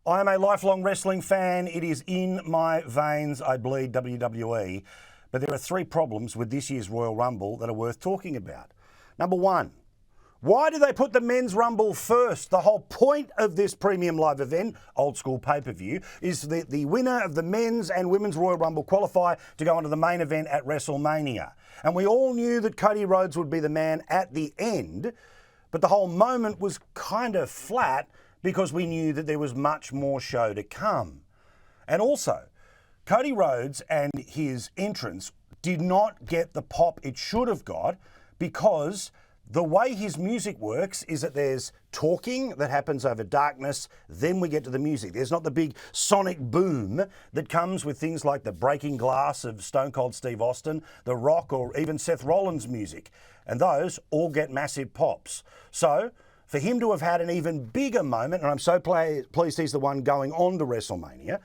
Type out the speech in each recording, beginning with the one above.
I am a lifelong wrestling fan. It is in my veins. I bleed WWE. But there are three problems with this year's Royal Rumble that are worth talking about. Number one, why do they put the men's Rumble first? The whole point of this premium live event, old school pay-per-view, is that the winner of the men's and women's Royal Rumble qualify to go on to the main event at WrestleMania. And we all knew that Cody Rhodes would be the man at the end, but the whole moment was kind of flat because we knew that there was much more show to come. And also, Cody Rhodes and his entrance did not get the pop it should have got because the way his music works is that there's talking that happens over darkness, then we get to the music. There's not the big sonic boom that comes with things like the breaking glass of Stone Cold Steve Austin, The Rock, or even Seth Rollins' music. And those all get massive pops. So, for him to have had an even bigger moment, and I'm so pleased he's the one going on to WrestleMania,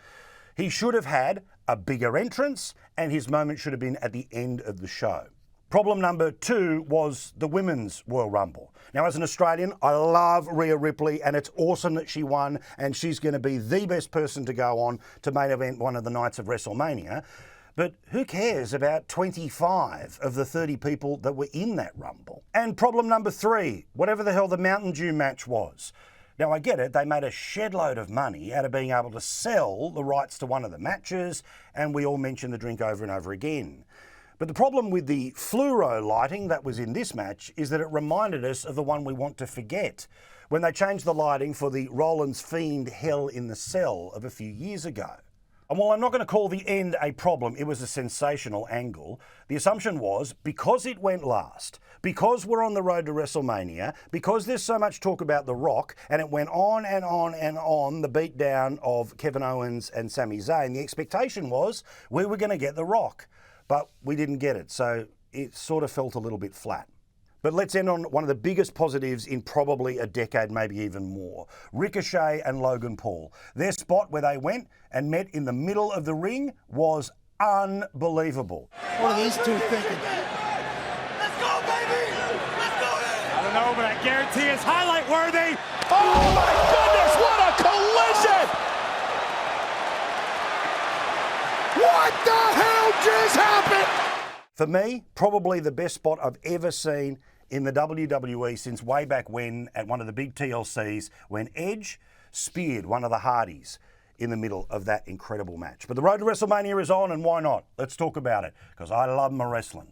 he should have had a bigger entrance, and his moment should have been at the end of the show. Problem number two was the women's Royal Rumble. Now, as an Australian, I love Rhea Ripley, and it's awesome that she won, and she's going to be the best person to go on to main event one of the nights of WrestleMania. But who cares about 25 of the 30 people that were in that Rumble? And problem number three, whatever the hell the Mountain Dew match was. Now, I get it, they made a shed load of money out of being able to sell the rights to one of the matches, and we all mention the drink over and over again. But the problem with the fluoro lighting that was in this match is that it reminded us of the one we want to forget, when they changed the lighting for the Rollins Fiend Hell in the Cell of a few years ago. And while I'm not going to call the end a problem, it was a sensational angle. The assumption was, because it went last, because we're on the road to WrestleMania, because there's so much talk about The Rock, and it went on and on and on, the beatdown of Kevin Owens and Sami Zayn, the expectation was we were going to get The Rock. But we didn't get it, so it sort of felt a little bit flat. But let's end on one of the biggest positives in probably a decade, maybe even more. Ricochet and Logan Paul. Their spot where they went and met in the middle of the ring was unbelievable. What are these two thinking? Let's go, baby! Let's go! I don't know, but I guarantee it's highlight worthy. Oh my goodness, what a collision! What the hell just happened? For me, probably the best spot I've ever seen in the WWE since way back when at one of the big TLCs when Edge speared one of the Hardys in the middle of that incredible match. But the road to WrestleMania is on, and why not? Let's talk about it, because I love my wrestling.